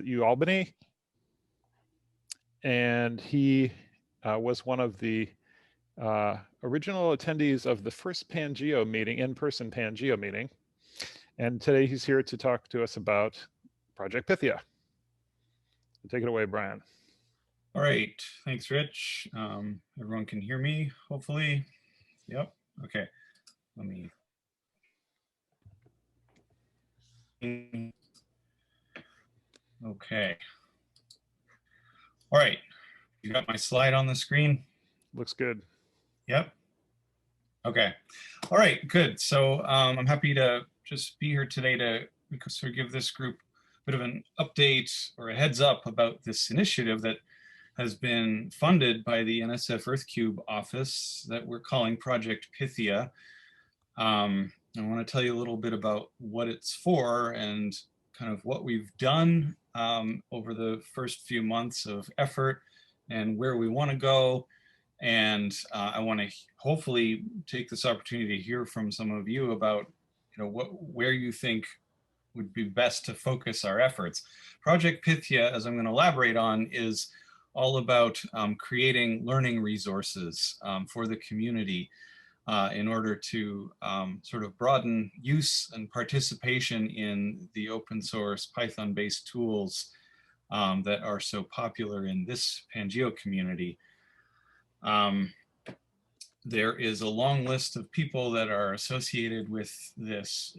UAlbany, and he was one of the original attendees of the first Pangeo meeting, in-person Pangeo meeting. And today he's here to talk to us about Project Pythia. So take it away, Brian. All right, thanks, Rich. Everyone can hear me, hopefully. Yep, okay. Let me. Okay. All right, you got my slide on the screen? Looks good. Yep. Okay. All right, good. So I'm happy to just be here today to sort of give this group a bit of an update or a heads up about this initiative that has been funded by the NSF EarthCube office that we're calling Project Pythia. I want to tell you a little bit about what it's for and kind of what we've done over the first few months of effort and where we want to go. And I want to hopefully take this opportunity to hear from some of you about, where you think would be best to focus our efforts. Project Pythia, as I'm going to elaborate on, is all about creating learning resources for the community in order to sort of broaden use and participation in the open source Python-based tools that are so popular in this Pangeo community. There is a long list of people that are associated with this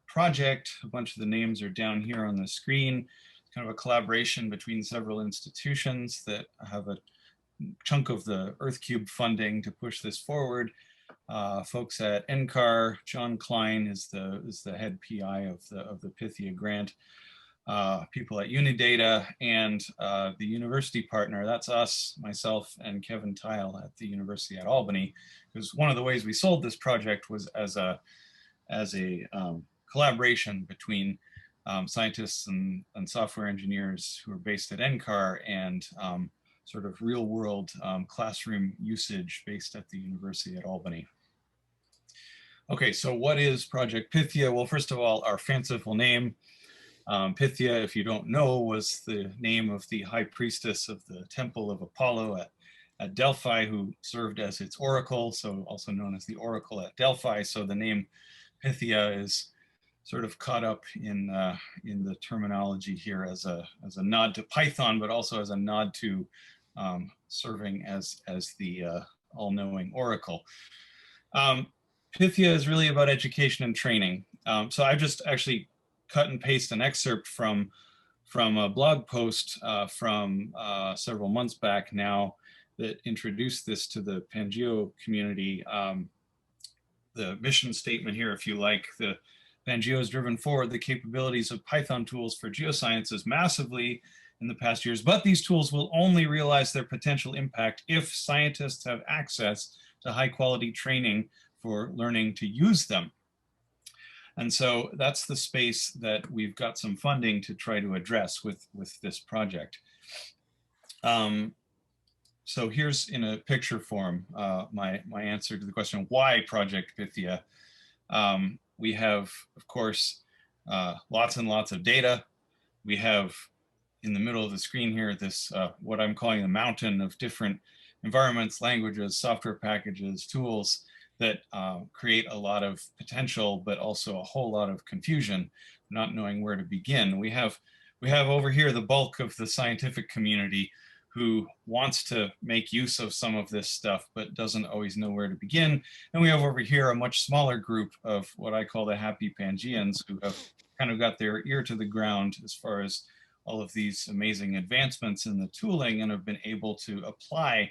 project. A bunch of the names are down here on the screen. It's kind of a collaboration between several institutions that have a chunk of the EarthCube funding to push this forward. Folks at NCAR, John Klein is the head PI of the Pythia grant. People at Unidata and the university partner, that's us, myself, and Kevin Tile at the University at Albany. Because one of the ways we sold this project was as a collaboration between scientists and software engineers who are based at NCAR and sort of real world classroom usage based at the University at Albany. Okay, so what is Project Pythia? Well, first of all, our fanciful name. Pythia, if you don't know, was the name of the high priestess of the Temple of Apollo at Delphi, who served as its oracle, so also known as the Oracle at Delphi. So the name Pythia is sort of caught up in the terminology here as a nod to Python, but also as a nod to serving as the all-knowing oracle. Pythia is really about education and training. So I've just actually cut and paste an excerpt from a blog post from several months back now that introduced this to the Pangeo community. The mission statement here, if you like, the Pangeo has driven forward the capabilities of Python tools for geosciences massively in the past years, but these tools will only realize their potential impact if scientists have access to high quality training for learning to use them. And so that's the space that we've got some funding to try to address with this project. So here's in a picture form my answer to the question, why Project Pythia? We have, of course, lots and lots of data. We have in the middle of the screen here this what I'm calling a mountain of different environments, languages, software packages, tools that create a lot of potential, but also a whole lot of confusion, not knowing where to begin. We have over here the bulk of the scientific community who wants to make use of some of this stuff, but doesn't always know where to begin. And we have over here a much smaller group of what I call the happy Pangeans who have kind of got their ear to the ground as far as all of these amazing advancements in the tooling and have been able to apply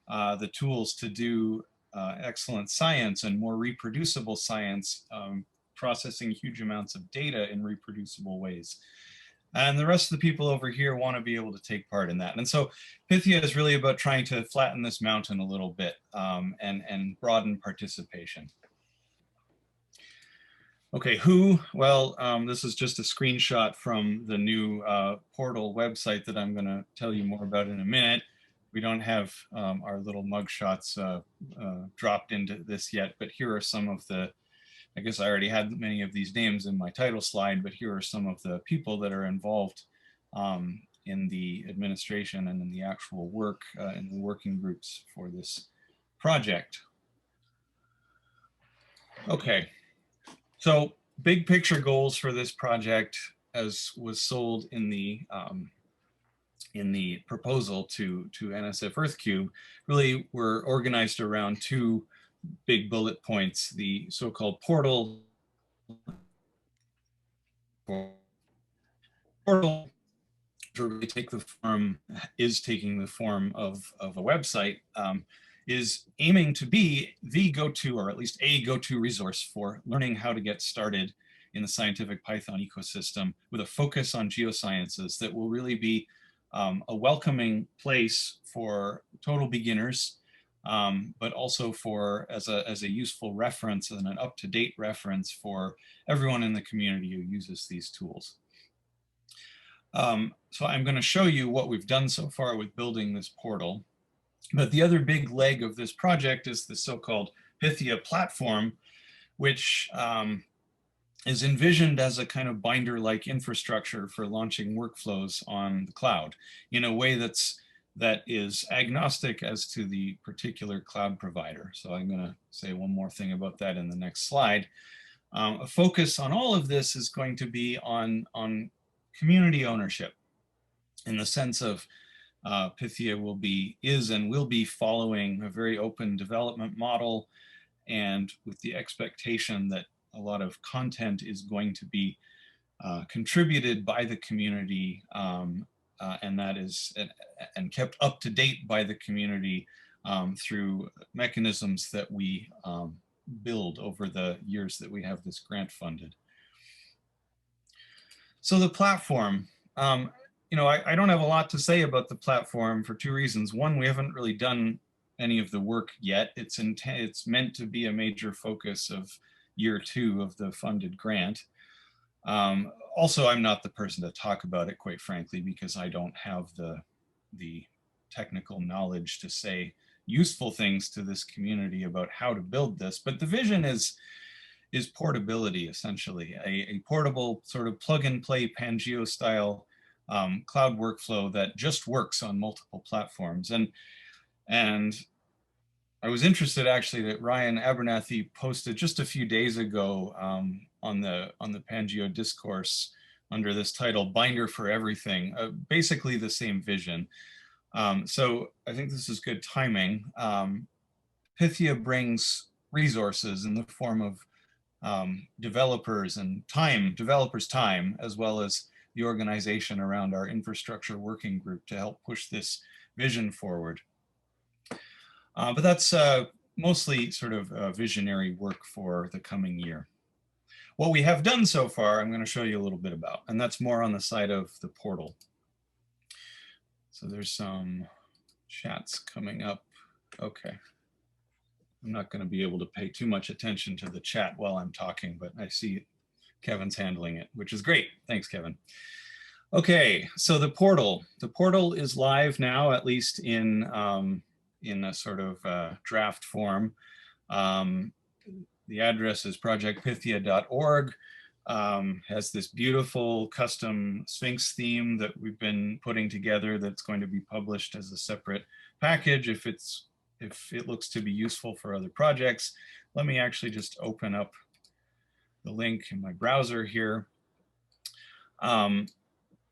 the tools to do excellent science and more reproducible science, processing huge amounts of data in reproducible ways. And the rest of the people over here want to be able to take part in that. And so Pythia is really about trying to flatten this mountain a little bit and broaden participation. Okay, who? Well, this is just a screenshot from the new portal website that I'm going to tell you more about in a minute. We don't have our little mugshots dropped into this yet, but here are some of the, I guess I already had many of these names in my title slide, but here are some of the people that are involved in the administration and in the actual work in the working groups for this project. Okay, so big picture goals for this project, as was sold in the proposal to NSF EarthCube, really were organized around two big bullet points: the so-called portal to really take the form, is taking the form of a website, is aiming to be the go-to, or at least a go-to resource for learning how to get started in the scientific Python ecosystem, with a focus on geosciences that will really be a welcoming place for total beginners, but also for as a useful reference and an up-to-date reference for everyone in the community who uses these tools. So I'm going to show you what we've done so far with building this portal. But the other big leg of this project is the so-called Pythia platform, which is envisioned as a kind of binder-like infrastructure for launching workflows on the cloud in a way that is agnostic as to the particular cloud provider. So I'm going to say one more thing about that in the next slide. A focus on all of this is going to be on community ownership, in the sense of Pythia is and will be following a very open development model, and with the expectation that a lot of content is going to be contributed by the community, and that is and kept up to date by the community through mechanisms that we build over the years that we have this grant funded. So the platform, you know, I don't have a lot to say about the platform for two reasons. One, we haven't really done any of the work yet. It's meant to be a major focus of year 2 of the funded grant. Also, I'm not the person to talk about it, quite frankly, because I don't have the technical knowledge to say useful things to this community about how to build this. But the vision is portability, essentially, a portable sort of plug and play Pangeo style cloud workflow that just works on multiple platforms. And I was interested, actually, that Ryan Abernathy posted just a few days ago on the Pangeo discourse under this title, Binder for Everything, basically the same vision. So I think this is good timing. Pythia brings resources in the form of developers and developers' time, as well as the organization around our infrastructure working group to help push this vision forward. But that's mostly sort of visionary work for the coming year. What we have done so far, I'm going to show you a little bit about, and that's more on the side of the portal. So there's some chats coming up. Okay. I'm not going to be able to pay too much attention to the chat while I'm talking, but I see Kevin's handling it, which is great. Thanks, Kevin. Okay, so the portal is live now, at least in a sort of draft form. The address is projectpythia.org. Has this beautiful custom Sphinx theme that we've been putting together that's going to be published as a separate package if it looks to be useful for other projects. Let me actually just open up the link in my browser here.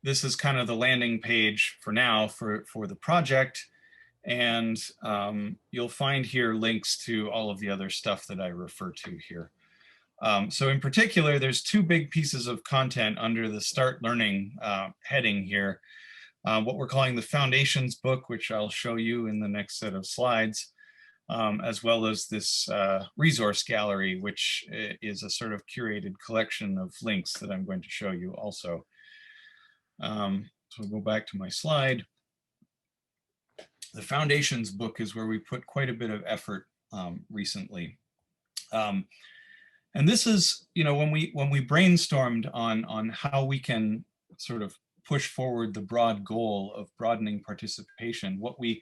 This is kind of the landing page for now for the project. And you'll find here links to all of the other stuff that I refer to here. So in particular, there's 2 big pieces of content under the Start Learning heading here. What we're calling the Foundations book, which I'll show you in the next set of slides, as well as this resource gallery, which is a sort of curated collection of links that I'm going to show you also. So I'll go back to my slide. The Foundations book is where we put quite a bit of effort recently. And this is, you know, when we brainstormed on how we can sort of push forward the broad goal of broadening participation, what we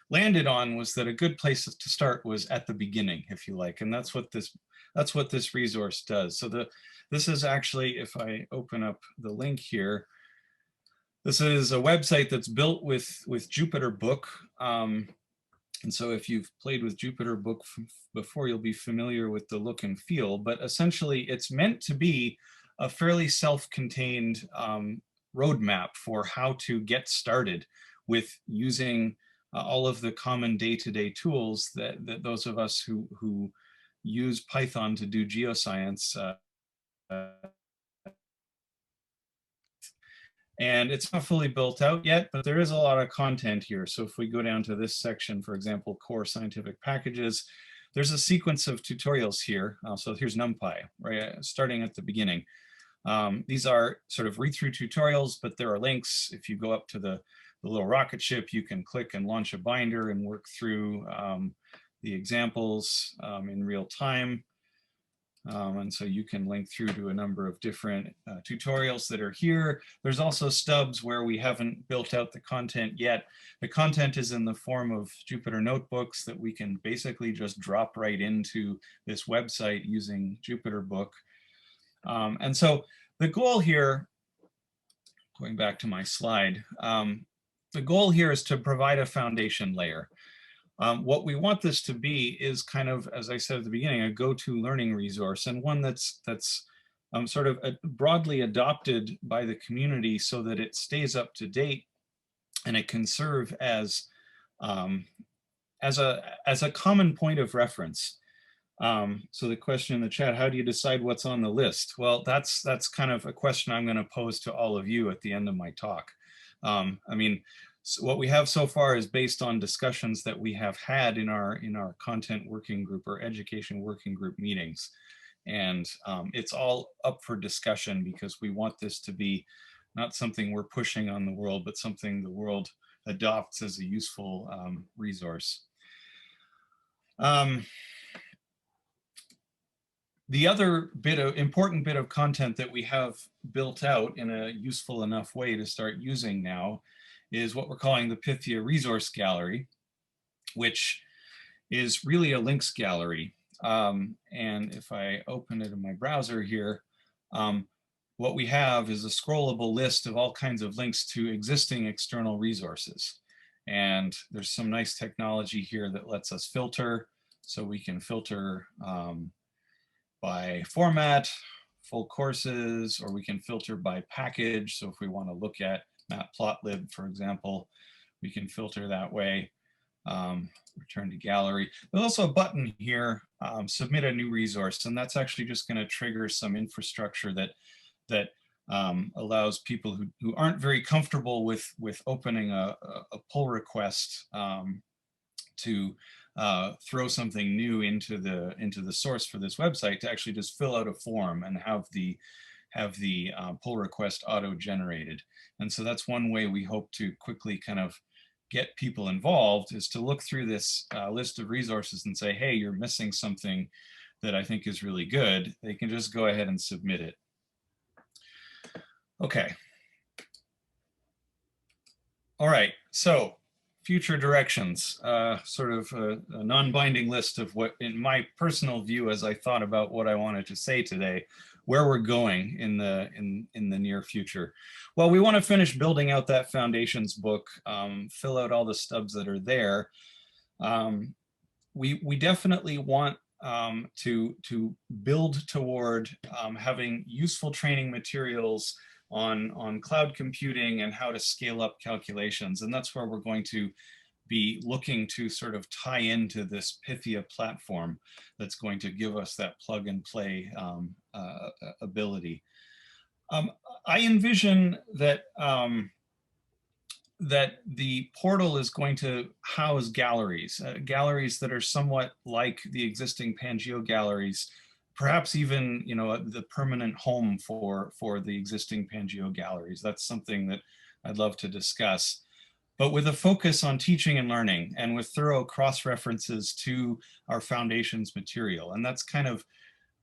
landed on was that a good place to start was at the beginning, if you like, and that's what this resource does. So this is actually, if I open up the link here, This is a website that's built with Jupyter Book. And so if you've played with Jupyter Book before, you'll be familiar with the look and feel, but essentially it's meant to be a fairly self-contained roadmap for how to get started with using all of the common day-to-day tools that those of us who use Python to do geoscience and it's not fully built out yet, but there is a lot of content here. So if we go down to this section, for example, core scientific packages, there's a sequence of tutorials here. So here's NumPy, right, starting at the beginning. These are sort of read-through tutorials, but there are links. If you go up to the little rocket ship, you can click and launch a binder and work through the examples in real time. And so you can link through to a number of different tutorials that are here. There's also stubs where we haven't built out the content yet. The content is in the form of Jupyter notebooks that we can basically just drop right into this website using Jupyter Book. And so the goal here, going back to my slide, the goal here is to provide a foundation layer. What we want this to be is kind of, as I said at the beginning, a go-to learning resource, and one that's sort of broadly adopted by the community so that it stays up to date and it can serve as a common point of reference. So the question in the chat, how do you decide what's on the list? Well, that's kind of a question I'm going to pose to all of you at the end of my talk. I mean, so what we have so far is based on discussions that we have had in our content working group or education working group meetings. And it's all up for discussion because we want this to be not something we're pushing on the world, but something the world adopts as a useful resource. The other important bit of content that we have built out in a useful enough way to start using now is what we're calling the Pythia Resource Gallery, which is really a links gallery. And if I open it in my browser here, what we have is a scrollable list of all kinds of links to existing external resources. And there's some nice technology here that lets us filter. So we can filter by format, full courses, or we can filter by package. So if we want to look at Matplotlib, for example, we can filter that way. Return to gallery. There's also a button here, submit a new resource, and that's actually just going to trigger some infrastructure that allows people who aren't very comfortable with opening a pull request to throw something new into the source for this website to actually just fill out a form and have the pull request auto-generated. And so that's one way we hope to quickly kind of get people involved, is to look through this list of resources and say, hey, you're missing something that I think is really good. They can just go ahead and submit it. Okay. All right, so future directions, sort of a non-binding list of what, in my personal view, as I thought about what I wanted to say today, where we're going in the near future. Well, we want to finish building out that foundations book, fill out all the stubs that are there. We definitely want to build toward having useful training materials on cloud computing and how to scale up calculations. And that's where we're going to be looking to sort of tie into this Pythia platform that's going to give us that plug and play ability. I envision that that the portal is going to house galleries, galleries that are somewhat like the existing Pangeo galleries, perhaps even, you know, the permanent home for the existing Pangeo galleries. That's something that I'd love to discuss, but with a focus on teaching and learning and with thorough cross-references to our foundations material. And that's kind of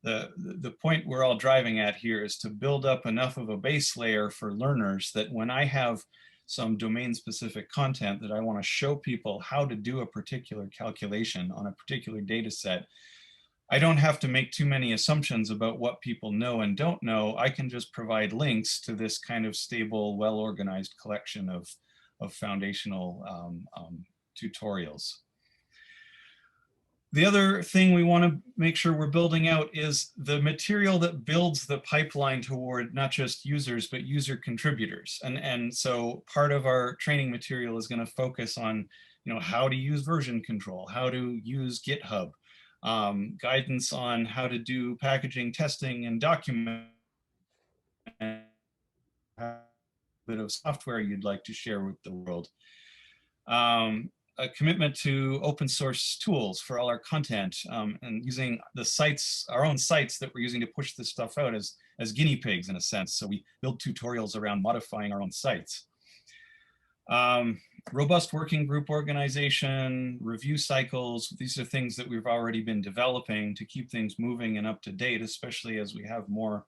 the point we're all driving at here, is to build up enough of a base layer for learners that when I have some domain-specific content that I want to show people how to do a particular calculation on a particular data set, I don't have to make too many assumptions about what people know and don't know. I can just provide links to this kind of stable, well-organized collection of foundational tutorials. The other thing we want to make sure we're building out is the material that builds the pipeline toward not just users, but user contributors. And so part of our training material is going to focus on, how to use version control, how to use GitHub, guidance on how to do packaging, testing, and document a bit of software you'd like to share with the world. A commitment to open source tools for all our content, and using the sites, our own sites that we're using to push this stuff out as guinea pigs in a sense. So we build tutorials around modifying our own sites. Robust working group organization, review cycles. These are things that we've already been developing to keep things moving and up to date, especially as we have more,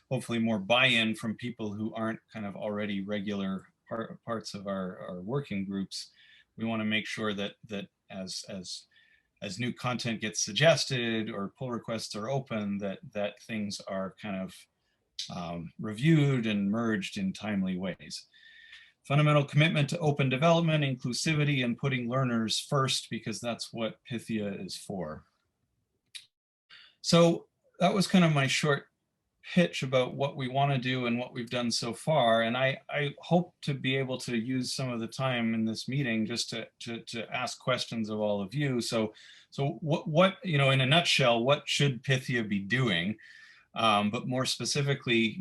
hopefully more buy-in from people who aren't kind of already regular parts of our working groups. We want to make sure that as new content gets suggested or pull requests are open, that things are kind of reviewed and merged in timely ways. Fundamental commitment to open development, inclusivity, and putting learners first, because that's what Pythia is for. So that was kind of my short pitch about what we want to do and what we've done so far. And I hope to be able to use some of the time in this meeting just to ask questions of all of you. So what in a nutshell, what should Pythia be doing? But more specifically,